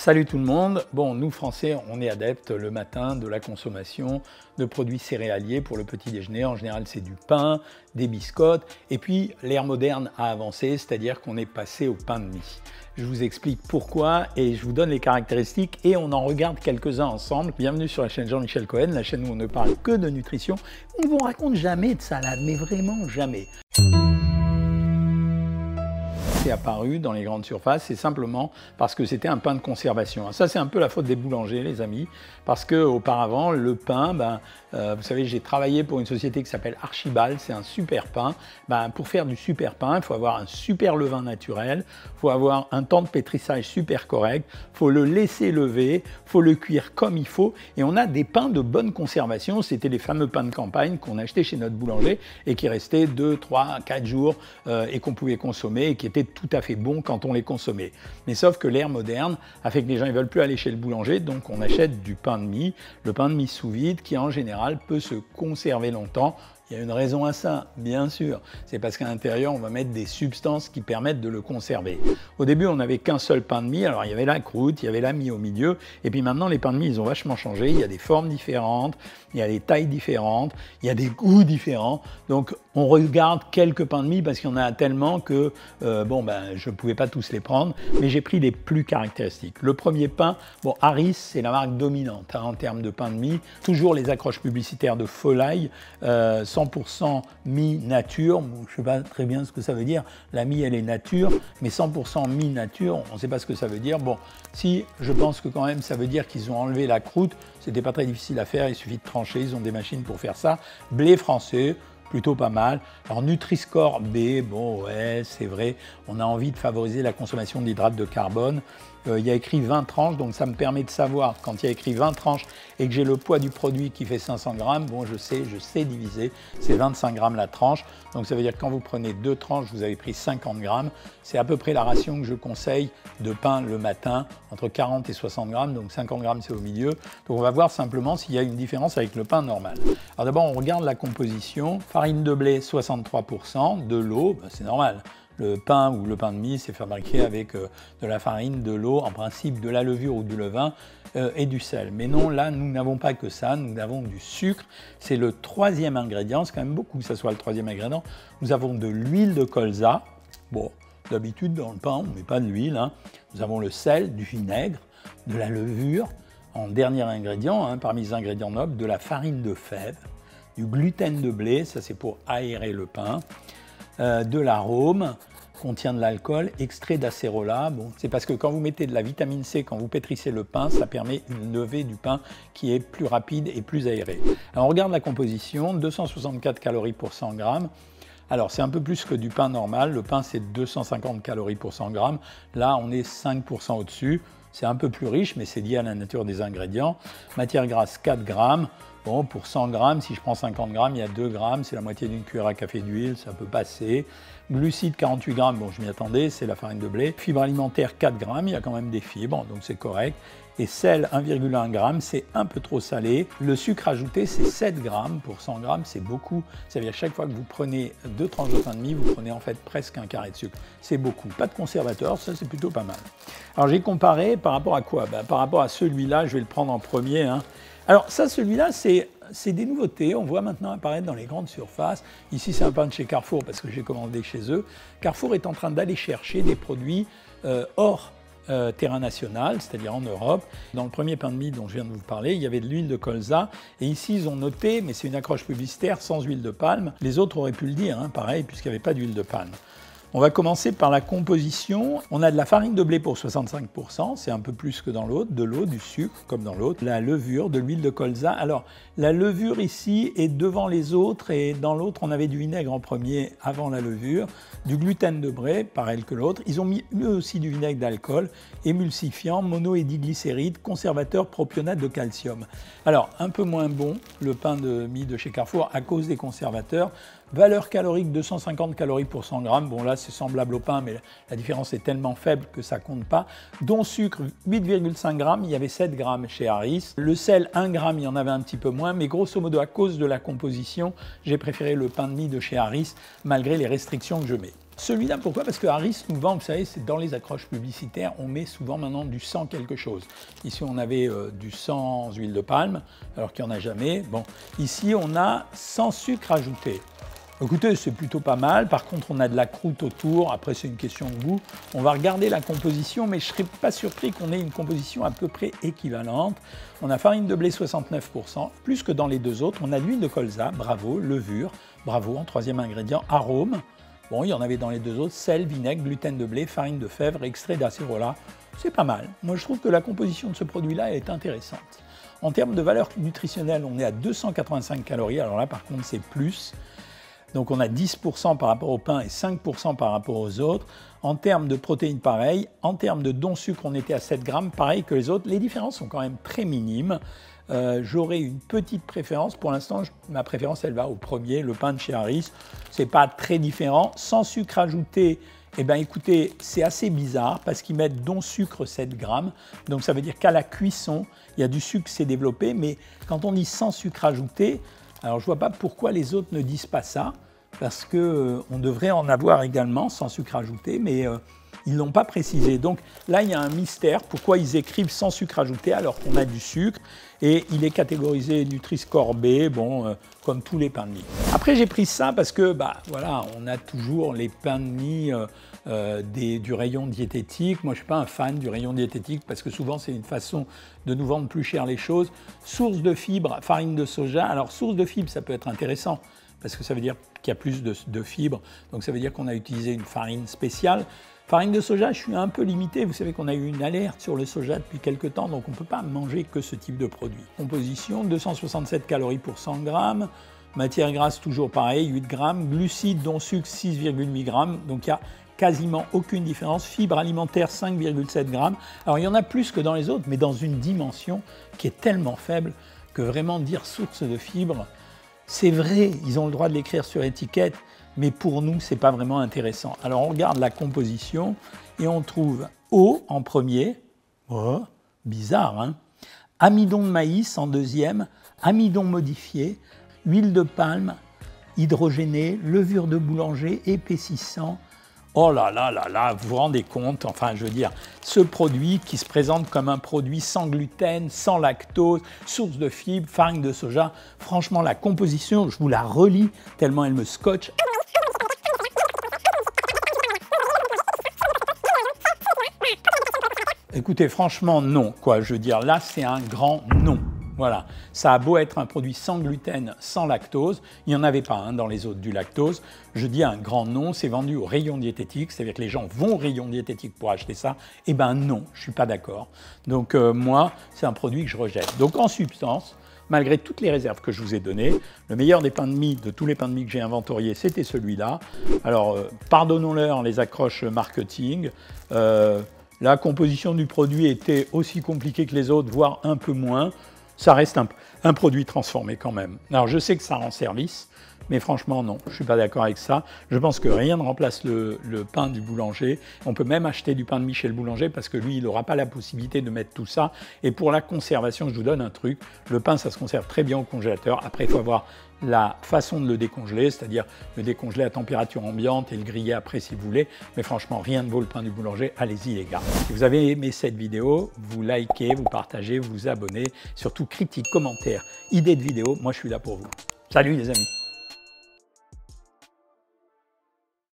salut tout le monde. Bon, nous Français, on est adeptes le matin de la consommation de produits céréaliers pour le petit déjeuner. En général, c'est du pain, des biscottes. Et puis, l'ère moderne a avancé, c'est-à-dire qu'on est passé au pain de mie. Je vous explique pourquoi et je vous donne les caractéristiques et on en regarde quelques-uns ensemble. Bienvenue sur la chaîne Jean-Michel Cohen, la chaîne où on ne parle que de nutrition. On ne vous raconte jamais de salade, mais vraiment jamais. C'est apparu dans les grandes surfaces, c'est simplement parce que c'était un pain de conservation. Ça, c'est un peu la faute des boulangers, les amis, parce qu'auparavant, le pain, vous savez, j'ai travaillé pour une société qui s'appelle Archibald, c'est un super pain. Pour faire du super pain, il faut avoir un super levain naturel, il faut avoir un temps de pétrissage super correct, il faut le laisser lever, il faut le cuire comme il faut, et on a des pains de bonne conservation. C'était les fameux pains de campagne qu'on achetait chez notre boulanger et qui restaient 2, 3, 4 jours et qu'on pouvait consommer et qui étaient tout à fait bons quand on les consommait. Mais sauf que l'ère moderne a fait que les gens ne veulent plus aller chez le boulanger, donc on achète du pain de mie, le pain de mie sous vide qui en général peut se conserver longtemps. Il y a une raison à ça, bien sûr. C'est parce qu'à l'intérieur, on va mettre des substances qui permettent de le conserver. Au début, on n'avait qu'un seul pain de mie. Alors, il y avait la croûte, il y avait la mie au milieu. Et puis maintenant, les pains de mie, ils ont vachement changé. Il y a des formes différentes, il y a des tailles différentes, il y a des goûts différents. Donc, on regarde quelques pains de mie parce qu'il y en a tellement que, je ne pouvais pas tous les prendre. Mais j'ai pris les plus caractéristiques. Le premier pain, Harris, c'est la marque dominante en termes de pain de mie. Toujours les accroches publicitaires de Folaille, 100% mie nature, je ne sais pas très bien ce que ça veut dire, la mie elle est nature, mais 100% mie nature, on ne sait pas ce que ça veut dire. Bon, si, je pense que quand même ça veut dire qu'ils ont enlevé la croûte, c'était pas très difficile à faire, il suffit de trancher, ils ont des machines pour faire ça. Blé français, plutôt pas mal. Alors Nutri-Score B, c'est vrai, on a envie de favoriser la consommation d'hydrates de carbone. Il y a écrit 20 tranches, donc ça me permet de savoir, quand il y a écrit 20 tranches et que j'ai le poids du produit qui fait 500 grammes, je sais diviser, c'est 25 grammes la tranche. Donc ça veut dire que quand vous prenez 2 tranches, vous avez pris 50 grammes. C'est à peu près la ration que je conseille de pain le matin, entre 40 et 60 grammes, donc 50 grammes c'est au milieu. Donc on va voir simplement s'il y a une différence avec le pain normal. Alors d'abord, on regarde la composition. Farine de blé, 63%, de l'eau, c'est normal. Le pain ou le pain de mie, c'est fabriqué avec de la farine, de l'eau, en principe de la levure ou du levain et du sel. Mais non, là, nous n'avons pas que ça, nous avons du sucre. C'est le troisième ingrédient, c'est quand même beaucoup que ça soit le troisième ingrédient. Nous avons de l'huile de colza. D'habitude, dans le pain, on ne met pas de l'huile. Nous avons le sel, du vinaigre, de la levure. En dernier ingrédient, parmi les ingrédients nobles, de la farine de fève, du gluten de blé, ça c'est pour aérer le pain, de l'arôme, contient de l'alcool, extrait d'acérola. C'est parce que quand vous mettez de la vitamine C, quand vous pétrissez le pain, ça permet une levée du pain qui est plus rapide et plus aérée. Alors on regarde la composition, 264 calories pour 100 grammes. Alors c'est un peu plus que du pain normal, le pain c'est 250 calories pour 100 grammes, là on est 5% au-dessus. C'est un peu plus riche, mais c'est lié à la nature des ingrédients. Matière grasse, 4 grammes. Pour 100 grammes, si je prends 50 grammes, il y a 2 grammes, c'est la moitié d'une cuillère à café d'huile, ça peut passer. Glucides, 48 grammes, je m'y attendais, c'est la farine de blé. Fibres alimentaires, 4 grammes, il y a quand même des fibres, donc c'est correct. Et sel, 1,1 g, c'est un peu trop salé. Le sucre ajouté, c'est 7 grammes pour 100 grammes, c'est beaucoup. Ça veut dire que chaque fois que vous prenez 2 tranches de pain de mie, vous prenez en fait presque un carré de sucre. C'est beaucoup. Pas de conservateur, ça c'est plutôt pas mal. Alors j'ai comparé par rapport à quoi? Par rapport à celui-là, je vais le prendre en premier. Alors ça, celui-là, c'est des nouveautés. On voit maintenant apparaître dans les grandes surfaces. Ici, c'est un pain de chez Carrefour parce que j'ai commandé chez eux. Carrefour est en train d'aller chercher des produits hors terrain national, c'est-à-dire en Europe. Dans le premier pain de mie dont je viens de vous parler, il y avait de l'huile de colza. Et ici, ils ont noté, mais c'est une accroche publicitaire, sans huile de palme. Les autres auraient pu le dire, pareil, puisqu'il n'y avait pas d'huile de palme. On va commencer par la composition. On a de la farine de blé pour 65%, c'est un peu plus que dans l'autre, de l'eau, du sucre comme dans l'autre, la levure, de l'huile de colza. Alors, la levure ici est devant les autres et dans l'autre, on avait du vinaigre en premier avant la levure, du gluten de blé, pareil que l'autre. Ils ont mis eux aussi du vinaigre d'alcool, émulsifiant, mono et diglycéride, conservateur, propionate de calcium. Alors, un peu moins bon, le pain de mie de chez Carrefour à cause des conservateurs. Valeur calorique 250 calories pour 100 grammes. Là, c'est semblable au pain, mais la différence est tellement faible que ça ne compte pas. Dont sucre 8,5 grammes, il y avait 7 grammes chez Harris. Le sel 1 gramme, il y en avait un petit peu moins, mais grosso modo, à cause de la composition, j'ai préféré le pain de mie de chez Harris, malgré les restrictions que je mets. Celui-là, pourquoi? Parce que Harris nous vend, vous savez, c'est dans les accroches publicitaires, on met souvent maintenant du sans quelque chose. Ici, on avait du sans huile de palme, alors qu'il n'y en a jamais. Bon, ici, on a sans sucre ajouté. Écoutez, c'est plutôt pas mal. Par contre, on a de la croûte autour. Après, c'est une question de goût. On va regarder la composition, mais je ne serais pas surpris qu'on ait une composition à peu près équivalente. On a farine de blé 69%, plus que dans les deux autres. On a l'huile de colza, bravo, levure, bravo, en troisième ingrédient, arôme. Bon, il y en avait dans les deux autres, sel, vinaigre, gluten de blé, farine de fèvre, extrait d'acérola. C'est pas mal. Moi, je trouve que la composition de ce produit-là est intéressante. En termes de valeur nutritionnelle, on est à 285 calories. Alors là, par contre, c'est plus. Donc on a 10% par rapport au pain et 5% par rapport aux autres. En termes de protéines, pareil. En termes de dons sucre, on était à 7 grammes, pareil que les autres. Les différences sont quand même très minimes. J'aurais une petite préférence. Pour l'instant, ma préférence, elle va au premier, le pain de chez Harris. C'est pas très différent. Sans sucre ajouté, eh bien écoutez, c'est assez bizarre parce qu'ils mettent dons sucre 7 grammes. Donc ça veut dire qu'à la cuisson, il y a du sucre qui s'est développé. Mais quand on dit sans sucre ajouté, alors je ne vois pas pourquoi les autres ne disent pas ça, parce qu'on devrait en avoir également sans sucre ajouté, mais ils ne l'ont pas précisé. Donc là, il y a un mystère, pourquoi ils écrivent sans sucre ajouté alors qu'on a du sucre, et il est catégorisé Nutri-Score B, bon, comme tous les pains de mie. Après, j'ai pris ça parce que, voilà, on a toujours les pains de mie du rayon diététique. Moi, je ne suis pas un fan du rayon diététique parce que souvent, c'est une façon de nous vendre plus cher les choses. Source de fibres, farine de soja. Alors, source de fibres, ça peut être intéressant parce que ça veut dire qu'il y a plus de fibres. Donc, ça veut dire qu'on a utilisé une farine spéciale. Farine de soja, je suis un peu limité. Vous savez qu'on a eu une alerte sur le soja depuis quelques temps, donc on ne peut pas manger que ce type de produit. Composition, 267 calories pour 100 grammes. Matière grasse, toujours pareil, 8 grammes. Glucides, dont sucre, 6,8 grammes. Donc, il y a quasiment aucune différence. Fibres alimentaires, 5,7 grammes. Alors, il y en a plus que dans les autres, mais dans une dimension qui est tellement faible que vraiment dire source de fibres, c'est vrai, ils ont le droit de l'écrire sur étiquette, mais pour nous, ce n'est pas vraiment intéressant. Alors, on regarde la composition et on trouve eau en premier. Oh, bizarre, hein? Amidon de maïs en deuxième, amidon modifié, huile de palme, hydrogénée, levure de boulanger, épaississant. Oh là là là là, vous vous rendez compte, enfin je veux dire, ce produit qui se présente comme un produit sans gluten, sans lactose, source de fibres, farine de soja, franchement la composition, je vous la relis tellement elle me scotche. Écoutez, franchement non, quoi, je veux dire, là c'est un grand non. Voilà, ça a beau être un produit sans gluten, sans lactose, il n'y en avait pas dans les autres du lactose, je dis un grand non, c'est vendu au rayon diététique, c'est-à-dire que les gens vont au rayon diététique pour acheter ça, eh bien non, je ne suis pas d'accord. Donc moi, c'est un produit que je rejette. Donc en substance, malgré toutes les réserves que je vous ai données, le meilleur des pains de mie, de tous les pains de mie que j'ai inventoriés, c'était celui-là. Alors pardonnons-leur les accroches marketing, la composition du produit était aussi compliquée que les autres, voire un peu moins. Ça reste un produit transformé quand même. Alors je sais que ça rend service, mais franchement non, je ne suis pas d'accord avec ça. Je pense que rien ne remplace le pain du boulanger. On peut même acheter du pain de mie chez le boulanger parce que lui, il n'aura pas la possibilité de mettre tout ça. Et pour la conservation, je vous donne un truc, le pain, ça se conserve très bien au congélateur. Après, il faut avoir la façon de le décongeler, c'est-à-dire le décongeler à température ambiante et le griller après si vous voulez. Mais franchement, rien ne vaut le pain du boulanger. Allez-y les gars. Si vous avez aimé cette vidéo, vous likez, vous partagez, vous abonnez. Surtout critiques, commentaires, idées de vidéos. Moi, je suis là pour vous. Salut les amis.